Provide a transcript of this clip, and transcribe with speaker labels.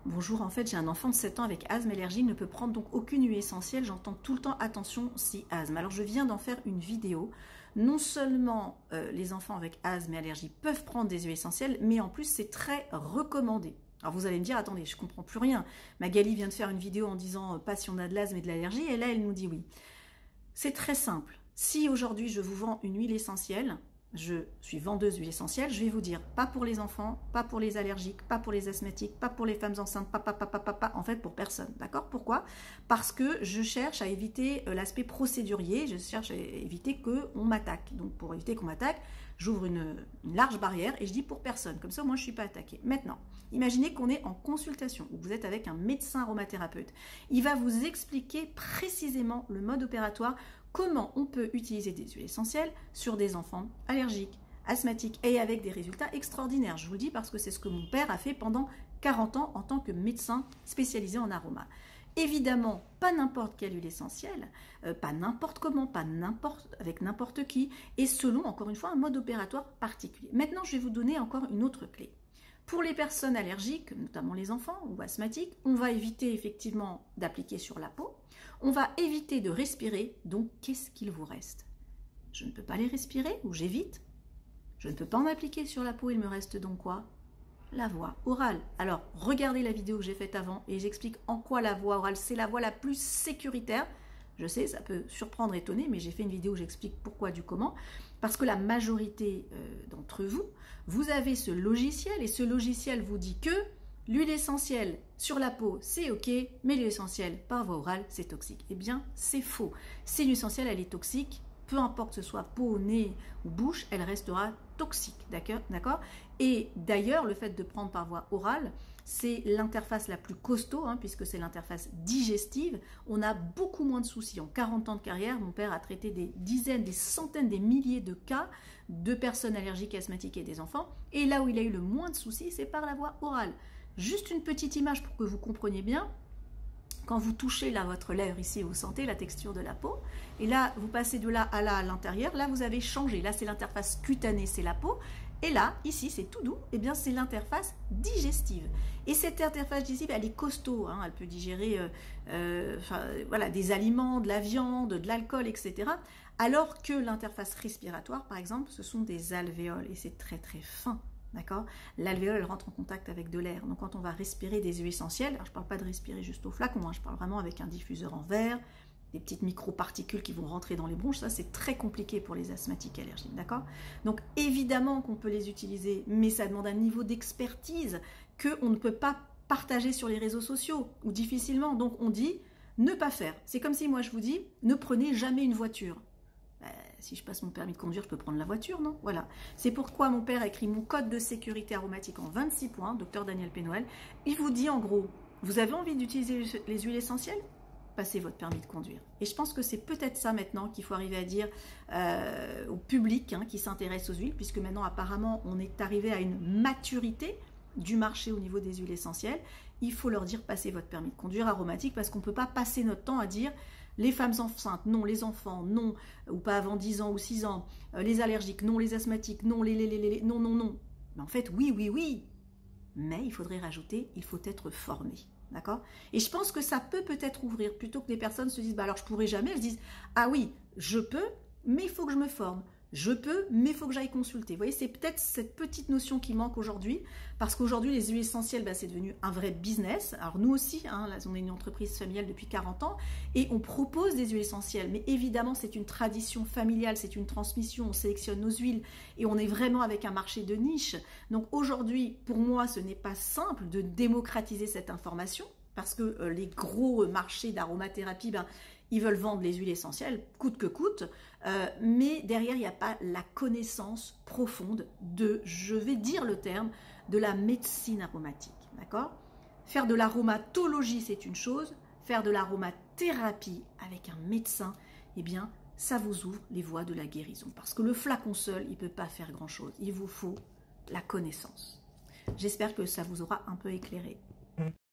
Speaker 1: Bonjour, en fait j'ai un enfant de 7 ans avec asthme, allergie, il ne peut prendre donc aucune huile essentielle, j'entends tout le temps attention si asthme. Alors je viens d'en faire une vidéo, non seulement les enfants avec asthme et allergie peuvent prendre des huiles essentielles, mais en plus c'est très recommandé. Alors vous allez me dire, attendez, je comprends plus rien. Magali vient de faire une vidéo en disant pas si on a de l'asthme et de l'allergie, et là elle nous dit oui. C'est très simple, si aujourd'hui je vous vends une huile essentielle, je suis vendeuse d'huile essentielle, je vais vous dire, pas pour les enfants, pas pour les allergiques, pas pour les asthmatiques, pas pour les femmes enceintes, pas, en fait pour personne, d'accord? Pourquoi? Parce que je cherche à éviter l'aspect procédurier, je cherche à éviter qu'on m'attaque. Donc pour éviter qu'on m'attaque, j'ouvre une large barrière et je dis pour personne, comme ça moi je ne suis pas attaquée. Maintenant, imaginez qu'on est en consultation, ou vous êtes avec un médecin aromathérapeute. Il va vous expliquer précisément le mode opératoire, comment on peut utiliser des huiles essentielles sur des enfants allergiques, asthmatiques et avec des résultats extraordinaires. Je vous le dis parce que c'est ce que mon père a fait pendant 40 ans en tant que médecin spécialisé en aroma. Évidemment, pas n'importe quelle huile essentielle, pas n'importe comment, pas avec n'importe qui, et selon, encore une fois, un mode opératoire particulier. Maintenant, je vais vous donner encore une autre clé. Pour les personnes allergiques, notamment les enfants ou asthmatiques, on va éviter effectivement d'appliquer sur la peau. On va éviter de respirer. Donc, qu'est-ce qu'il vous reste? Je ne peux pas les respirer ou j'évite. Je ne peux pas en appliquer sur la peau. Il me reste donc quoi? La voie orale. Alors, regardez la vidéo que j'ai faite avant et j'explique en quoi la voie orale, c'est la voie la plus sécuritaire. Je sais, ça peut surprendre, étonner, mais j'ai fait une vidéo où j'explique pourquoi, du comment. Parce que la majorité d'entre vous, vous avez ce logiciel et ce logiciel vous dit que l'huile essentielle sur la peau, c'est ok, mais l'huile essentielle par voie orale, c'est toxique. Eh bien, c'est faux. Si l'huile essentielle, elle est toxique, peu importe que ce soit peau, nez ou bouche, elle restera toxique, d'accord? Et d'ailleurs, le fait de prendre par voie orale, c'est l'interface la plus costaud, puisque c'est l'interface digestive. On a beaucoup moins de soucis. En 40 ans de carrière, mon père a traité des dizaines, des centaines, des milliers de cas de personnes allergiques, asthmatiques et des enfants. Et là où il a eu le moins de soucis, c'est par la voie orale. Juste une petite image pour que vous compreniez bien. Quand vous touchez là votre lèvre ici, vous sentez la texture de la peau. Et là, vous passez de là à l'intérieur. Là, vous avez changé. Là, c'est l'interface cutanée, c'est la peau. Et là, ici, c'est tout doux. Eh bien, c'est l'interface digestive. Et cette interface digestive, elle est costaud. Elle peut digérer voilà, des aliments, de la viande, de l'alcool, etc. Alors que l'interface respiratoire, par exemple, ce sont des alvéoles. Et c'est très, très fin. D'accord? L'alvéole, elle rentre en contact avec de l'air. Donc, quand on va respirer des huiles essentielles, alors je ne parle pas de respirer juste au flacon, je parle vraiment avec un diffuseur en verre, des petites microparticules qui vont rentrer dans les bronches. Ça, c'est très compliqué pour les asthmatiques allergiques. D'accord? Donc, évidemment qu'on peut les utiliser, mais ça demande un niveau d'expertise qu'on ne peut pas partager sur les réseaux sociaux ou difficilement. Donc, on dit ne pas faire. C'est comme si moi, je vous dis ne prenez jamais une voiture. Si je passe mon permis de conduire, je peux prendre la voiture, non? Voilà. C'est pourquoi mon père a écrit mon code de sécurité aromatique en 26 points, docteur Daniel Pénoël. Il vous dit en gros, vous avez envie d'utiliser les huiles essentielles? Passez votre permis de conduire. Et je pense que c'est peut-être ça maintenant qu'il faut arriver à dire au public qui s'intéresse aux huiles, puisque maintenant apparemment on est arrivé à une maturité du marché au niveau des huiles essentielles. Il faut leur dire passez votre permis de conduire aromatique, parce qu'on ne peut pas passer notre temps à dire les femmes enceintes, non, les enfants, non, ou pas avant 10 ans ou 6 ans, les allergiques, non, les asthmatiques, non, non, non, non. Mais en fait, oui, oui, oui. Mais il faudrait rajouter, il faut être formé. D'accord? Et je pense que ça peut-être ouvrir, plutôt que des personnes se disent, bah alors je pourrais jamais, elles se disent, ah oui, je peux, mais il faut que je me forme. Je peux, mais il faut que j'aille consulter. Vous voyez, c'est peut-être cette petite notion qui manque aujourd'hui, parce qu'aujourd'hui, les huiles essentielles, c'est devenu un vrai business. Alors nous aussi, là, on est une entreprise familiale depuis 40 ans, et on propose des huiles essentielles. Mais évidemment, c'est une tradition familiale, c'est une transmission, on sélectionne nos huiles, et on est vraiment avec un marché de niche. Donc aujourd'hui, pour moi, ce n'est pas simple de démocratiser cette information, parce que les gros marchés d'aromathérapie, ils veulent vendre les huiles essentielles, coûte que coûte, mais derrière, il n'y a pas la connaissance profonde de, je vais dire le terme, de la médecine aromatique, d'accord? Faire de l'aromatologie, c'est une chose, faire de l'aromathérapie avec un médecin, eh bien, ça vous ouvre les voies de la guérison, parce que le flacon seul, il ne peut pas faire grand-chose, il vous faut la connaissance. J'espère que ça vous aura un peu éclairé.